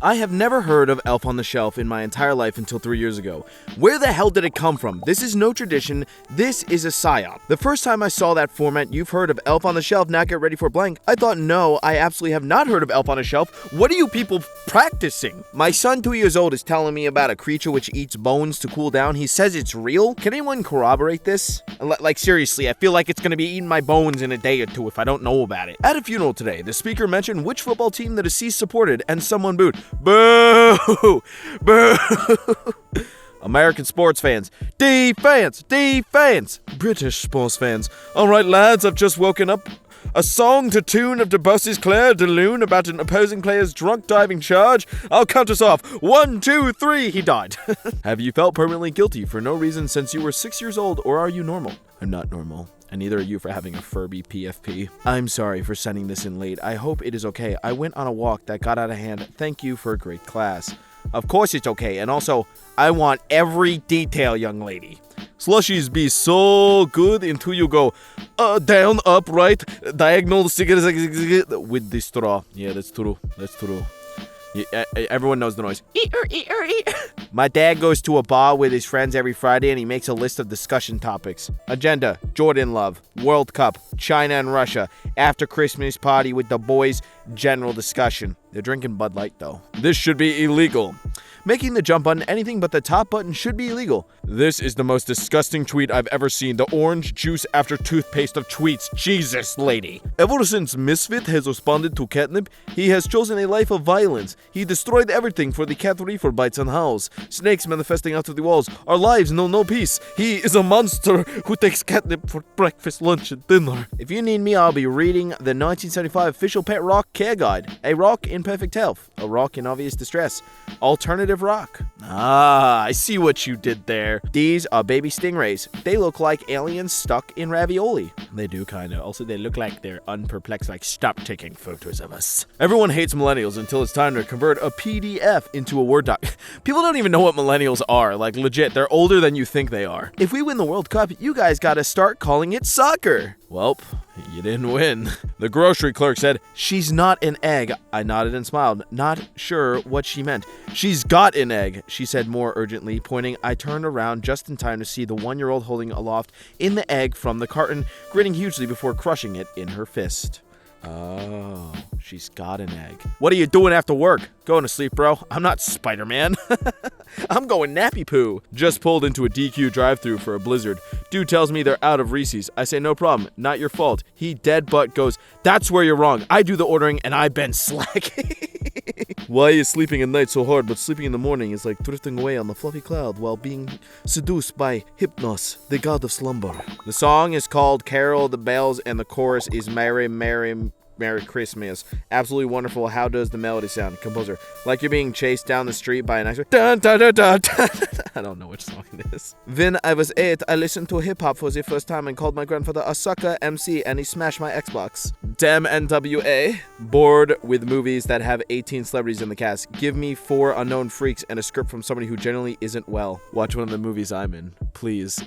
I have never heard of Elf on the Shelf in my entire life until 3 years ago. Where the hell did it come from? This is no tradition. This is a psyop. The first time I saw that format, you've heard of Elf on the Shelf, now get ready for blank. I thought, no, I absolutely have not heard of Elf on the Shelf. What are you people practicing? My son, 2 years old, is telling me about a creature which eats bones to cool down. He says it's real. Can anyone corroborate this? Like, seriously, I feel like it's going to be eating my bones in a day or two if I don't know about it. At a funeral today, the speaker mentioned which football team the deceased supported, and someone booed. Boo! Boo! American sports fans. Defense! Defense! British sports fans. Alright lads, I've just woken up. A song to tune of Debussy's Claire de Lune about an opposing player's drunk diving charge. I'll count us off. 1, 2, 3. He died. Have you felt permanently guilty for no reason since you were 6 years old, or are you normal? I'm not normal. And neither are you for having a Furby PFP. I'm sorry for sending this in late. I hope it is okay. I went on a walk that got out of hand. Thank you for a great class. Of course it's okay. And also, I want every detail, young lady. Slushies be so good until you go down, up, right, diagonal, with the straw. Yeah, that's true. That's true. Yeah, everyone knows the noise. My dad goes to a bar with his friends every Friday and he makes a list of discussion topics. Agenda, Jordan love, World Cup, China and Russia, after Christmas party with the boys, general discussion. They're drinking Bud Light though. This should be illegal. Making the jump button anything but the top button should be illegal. This is the most disgusting tweet I've ever seen. The orange juice after toothpaste of tweets. Jesus, lady. Ever since Misfit has responded to catnip, he has chosen a life of violence. He destroyed everything for the cat reefer bites and howls. Snakes manifesting out of the walls. Our lives know no peace. He is a monster who takes catnip for breakfast, lunch, and dinner. If you need me, I'll be reading the 1975 official pet rock care guide. A rock in perfect health. A rock in obvious distress. Alternative rock. Ah, I see what you did there. These are baby stingrays. They look like aliens stuck in ravioli. They do kinda. Also, they look like they're unperplexed, like, stop taking photos of us. Everyone hates millennials until it's time to convert a PDF into a Word doc. People don't even know what millennials are. Like, legit, they're older than you think they are. If we win the World Cup, you guys gotta start calling it soccer. Welp, you didn't win. The grocery clerk said, she's not an egg. I nodded and smiled, not sure what she meant. She's got an egg, she said more urgently, pointing. I turned around just in time to see the 1-year-old holding aloft in the egg from the carton, grinning hugely before crushing it in her fist. Oh, she's got an egg. What are you doing after work? Going to sleep, bro. I'm not Spider-Man. I'm going nappy poo. Just pulled into a DQ drive-thru for a blizzard. Dude tells me they're out of Reese's. I say, no problem. Not your fault. He dead butt goes, that's where you're wrong. I do the ordering and I been slacking. Why is sleeping at night so hard, but sleeping in the morning is like drifting away on the fluffy cloud while being seduced by Hypnos, the god of slumber. The song is called Carol of the Bells and the chorus is Merry, Merry, Merry Christmas. Absolutely wonderful. How does the melody sound? Composer. Like you're being chased down the street by an actor. Dun, dun, dun, dun, dun. I don't know which song it is. When I was 8, I listened to hip-hop for the first time and called my grandfather a sucker MC and he smashed my Xbox. Damn NWA. Bored with movies that have 18 celebrities in the cast. Give me 4 unknown freaks and a script from somebody who generally isn't well. Watch one of the movies I'm in, please.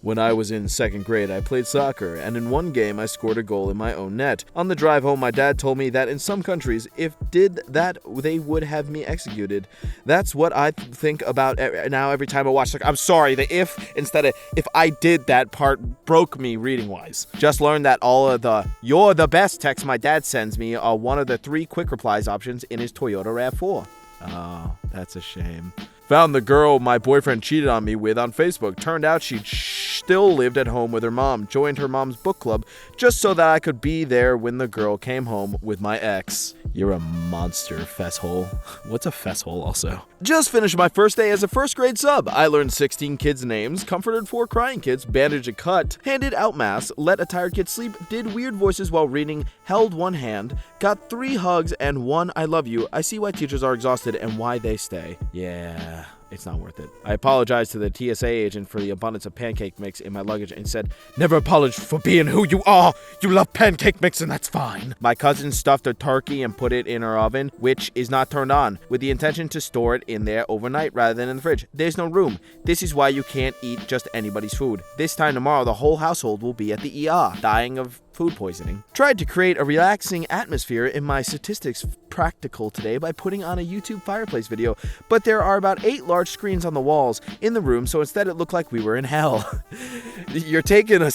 When I was in 2nd grade, I played soccer, and in one game I scored a goal in my own net. On the drive home, my dad told me that in some countries, if did that, they would have me executed. That's what I think about now every time I watch soccer. I'm sorry, the if instead of if I did that part broke me reading-wise. Just learned that all of the "you're the best" texts my dad sends me are one of the 3 quick replies options in his Toyota RAV4. Oh, that's a shame. Found the girl my boyfriend cheated on me with on Facebook. Turned out she still lived at home with her mom. Joined her mom's book club just so that I could be there when the girl came home with my ex. You're a monster, fesshole. What's a fesshole also? Just finished my first day as a 1st grade sub. I learned 16 kids' names, comforted 4 crying kids, bandaged a cut, handed out masks, let a tired kid sleep, did weird voices while reading, held 1 hand, got 3 hugs and 1 I love you. I see why teachers are exhausted and why they stay. Yeah. It's not worth it. I apologized to the TSA agent for the abundance of pancake mix in my luggage and said, never apologize for being who you are. You love pancake mix and that's fine. My cousin stuffed a turkey and put it in her oven, which is not turned on, with the intention to store it in there overnight rather than in the fridge. There's no room. This is why you can't eat just anybody's food. This time tomorrow, the whole household will be at the ER, dying of food poisoning. Tried to create a relaxing atmosphere in my statistics practical today by putting on a YouTube fireplace video, but there are about 8 large screens on the walls in the room, so instead it looked like we were in hell. You're taking a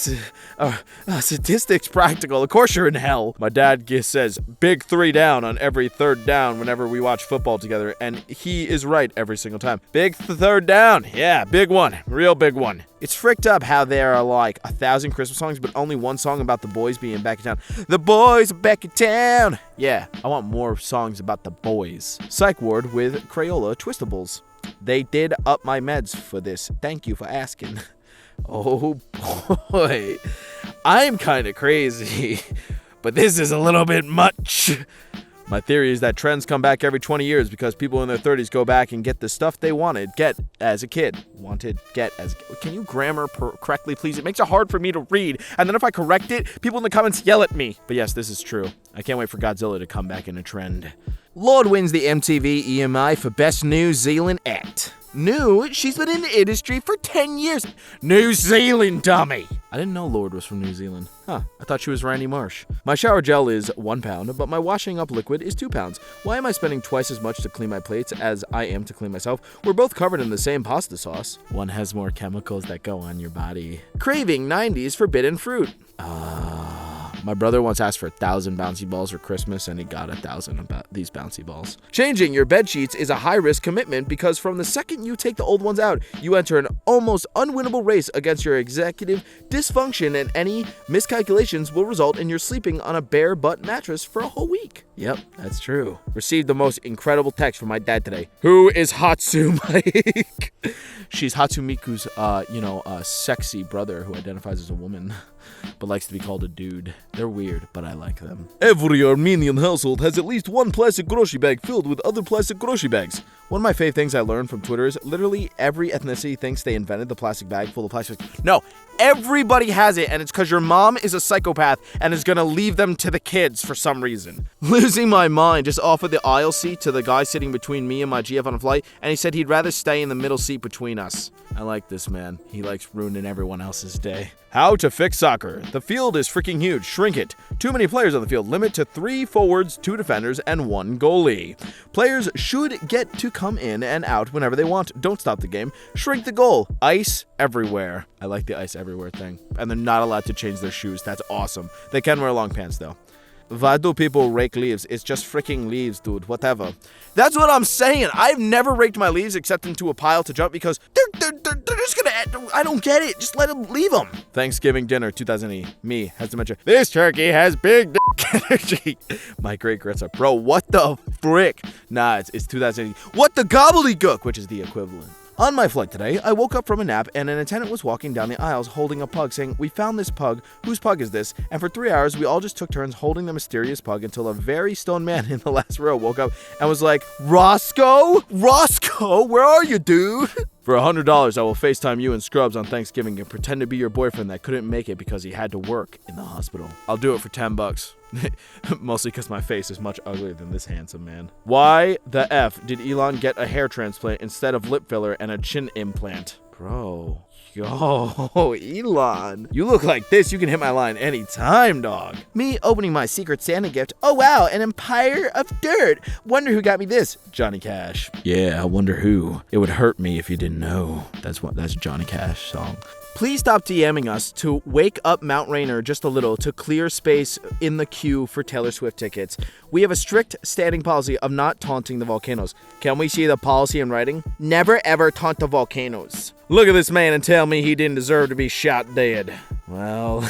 statistics practical. Of course you're in hell. My dad says big 3 down on every 3rd down whenever we watch football together, and he is right every single time. Big 3rd down. Yeah, big one. Real big one. It's fricked up how there are like 1,000 Christmas songs, but only one song about the boys being back in town. The boys are back in town. Yeah, I want more songs about the boys. Psych ward with Crayola Twistables. They did up my meds for this. Thank you for asking. Oh boy. I'm kind of crazy, but this is a little bit much. My theory is that trends come back every 20 years because people in their 30s go back and get the stuff they get as a kid. Can you grammar correctly, please? It makes it hard for me to read. And then if I correct it, people in the comments yell at me. But yes, this is true. I can't wait for Godzilla to come back in a trend. Lord wins the MTV EMI for Best New Zealand Act. New? She's been in the industry for 10 years. New Zealand, dummy. I didn't know Lord was from New Zealand. Huh, I thought she was Randy Marsh. My shower gel is 1 pound, but my washing up liquid is 2 pounds. Why am I spending twice as much to clean my plates as I am to clean myself? We're both covered in the same pasta sauce. One has more chemicals that go on your body. Craving 90s forbidden fruit. My brother once asked for 1,000 bouncy balls for Christmas, and he got 1,000 of these bouncy balls. Changing your bed sheets is a high-risk commitment because from the second you take the old ones out, you enter an almost unwinnable race against your executive dysfunction, and any miscalculations will result in your sleeping on a bare butt mattress for a whole week. Yep, that's true. Received the most incredible text from my dad today. Who is Hatsune Mike? She's Hatsumiku's, sexy brother who identifies as a woman, but likes to be called a dude. They're weird, but I like them. Every Armenian household has at least one plastic grocery bag filled with other plastic grocery bags. One of my favorite things I learned from Twitter is literally every ethnicity thinks they invented the plastic bag full of plastic. No, everybody has it, and it's because your mom is a psychopath and is going to leave them to the kids for some reason. Losing my mind, just offered the aisle seat to the guy sitting between me and my GF on a flight, and he said he'd rather stay in the middle seat between us. I like this man. He likes ruining everyone else's day. How to fix soccer. The field is freaking huge. Shrink it. Too many players on the field. Limit to 3 forwards, 2 defenders, and 1 goalie. Players should get to come in and out whenever they want. Don't stop the game. Shrink the goal. Ice everywhere. I like the ice everywhere thing. And they're not allowed to change their shoes. That's awesome. They can wear long pants, though. Why do people rake leaves? It's just freaking leaves, dude. Whatever. That's what I'm saying. I've never raked my leaves except into a pile to jump because they're just gonna. I don't get it. Just let them leave them. Thanksgiving dinner 2008. Me has to mention this turkey has big dick energy. My great grandson. Bro, what the frick? Nah, it's 2008. What the gobbledygook, which is the equivalent. On my flight today, I woke up from a nap and an attendant was walking down the aisles holding a pug saying, "We found this pug. Whose pug is this?" And for 3 hours, we all just took turns holding the mysterious pug until a very stoned man in the last row woke up and was like, "Roscoe? Roscoe, where are you, dude?" For $100, I will FaceTime you and Scrubs on Thanksgiving and pretend to be your boyfriend that couldn't make it because he had to work in the hospital. I'll do it for $10. Mostly because my face is much uglier than this handsome man. Why the F did Elon get a hair transplant instead of lip filler and a chin implant? Bro. Yo, Elon. You look like this. You can hit my line anytime, dog. Me opening my Secret Santa gift. Oh, wow, an empire of dirt. Wonder who got me this. Johnny Cash. Yeah, I wonder who. It would hurt me if you didn't know. That's Johnny Cash song. Please stop DMing us to wake up Mount Rainier just a little to clear space in the queue for Taylor Swift tickets. We have a strict standing policy of not taunting the volcanoes. Can we see the policy in writing? Never ever taunt the volcanoes. Look at this man and tell me he didn't deserve to be shot dead. Well,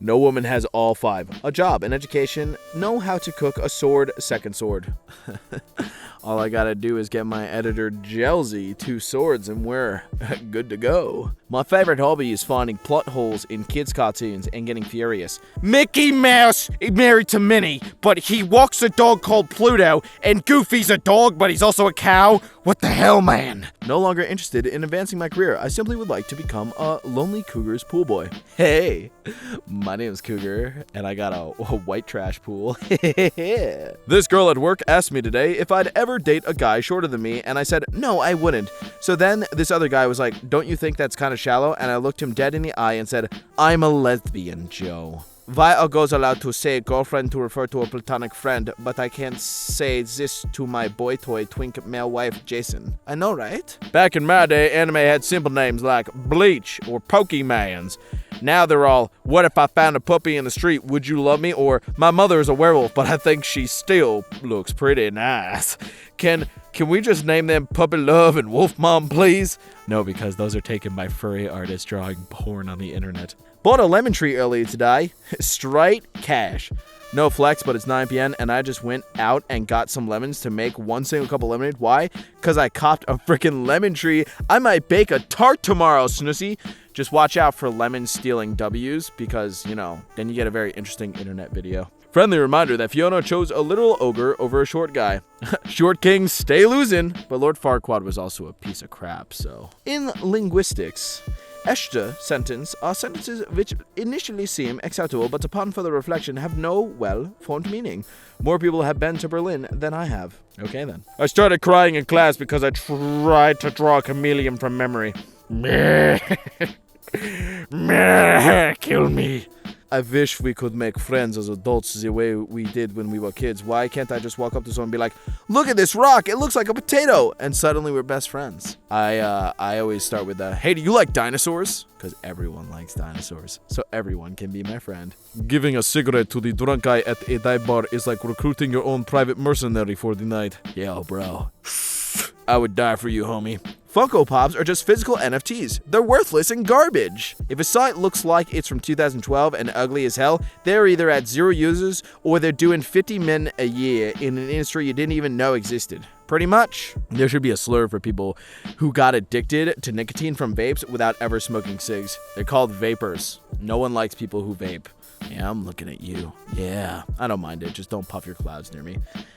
no woman has all 5. A job, an education, know how to cook a sword, second sword. All I gotta do is get my editor Jelzy 2 swords and we're good to go. My favorite hobby is finding plot holes in kids' cartoons and getting furious. Mickey Mouse is married to Minnie, but he walks a dog called Pluto, and Goofy's a dog, but he's also a cow. What the hell, man? No longer interested in advancing my career. I simply would like to become a Lonely Cougar's pool boy. Hey, my name's Cougar, and I got a white trash pool. This girl at work asked me today if I'd ever date a guy shorter than me, and I said, no, I wouldn't. So then this other guy was like, don't you think that's kind of shallow, and I looked him dead in the eye and said, I'm a lesbian, Joe. Why are girls allowed to say girlfriend to refer to a platonic friend, but I can't say this to my boy toy twink male wife, Jason? I know, right? Back in my day, anime had simple names like Bleach or Pokemans. Now they're all, what if I found a puppy in the street, would you love me? Or, my mother is a werewolf, but I think she still looks pretty nice. Can we just name them Puppy Love and Wolf Mom, please? No, because those are taken by furry artists drawing porn on the internet. Bought a lemon tree earlier today. Straight cash. No flex, but it's 9 p.m. and I just went out and got some lemons to make one single cup of lemonade. Why? Because I copped a freaking lemon tree. I might bake a tart tomorrow, Snussy. Just watch out for lemon stealing W's because, then you get a very interesting internet video. Friendly reminder that Fiona chose a literal ogre over a short guy. Short kings stay losing, but Lord Farquaad was also a piece of crap, so. In linguistics, Eshte sentence are sentences which initially seem acceptable, but upon further reflection have no well-formed meaning. More people have been to Berlin than I have. Okay then. I started crying in class because I tried to draw a chameleon from memory. Kill me. I wish we could make friends as adults the way we did when we were kids. Why can't I just walk up to someone and be like, look at this rock, it looks like a potato, and suddenly we're best friends. I always start with hey, do you like dinosaurs? Because everyone likes dinosaurs, so everyone can be my friend. Giving a cigarette to the drunk guy at a dive bar is like recruiting your own private mercenary for the night. Yo, bro. I would die for you, homie. Funko Pops are just physical NFTs. They're worthless and garbage. If a site looks like it's from 2012 and ugly as hell, they're either at 0 users or they're doing 50 men a year in an industry you didn't even know existed. Pretty much. There should be a slur for people who got addicted to nicotine from vapes without ever smoking cigs. They're called vapors. No one likes people who vape. Yeah, I'm looking at you. Yeah, I don't mind it. Just don't puff your clouds near me.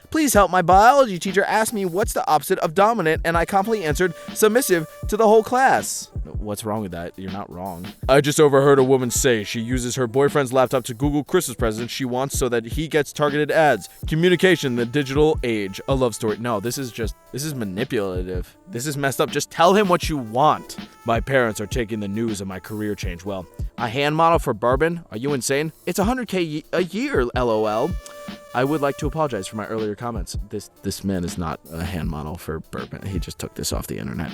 Please help. My biology teacher asked me what's the opposite of dominant, and I confidently answered submissive to the whole class. What's wrong with that? You're not wrong. I just overheard a woman say she uses her boyfriend's laptop to Google Christmas presents she wants so that he gets targeted ads. Communication in the digital age. A love story. No, this is manipulative. This is messed up. Just tell him what you want. My parents are taking the news of my career change well. A hand model for bourbon? Are you insane? It's $100K a year, LOL. I would like to apologize for my earlier comments. This man is not a hand model for bourbon. He just took this off the internet.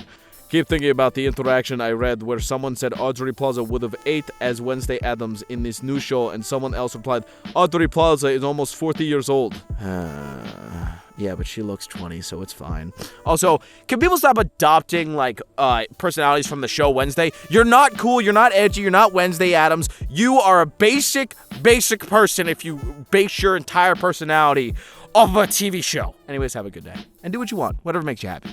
Keep thinking about the interaction I read where someone said Audrey Plaza would have ate as Wednesday Addams in this new show, and someone else replied, Audrey Plaza is almost 40 years old. Yeah, but she looks 20, so it's fine. Also, can people stop adopting, personalities from the show Wednesday? You're not cool, you're not edgy, you're not Wednesday Addams. You are a basic person if you base your entire personality off of a TV show. Anyways, have a good day. And do what you want, whatever makes you happy.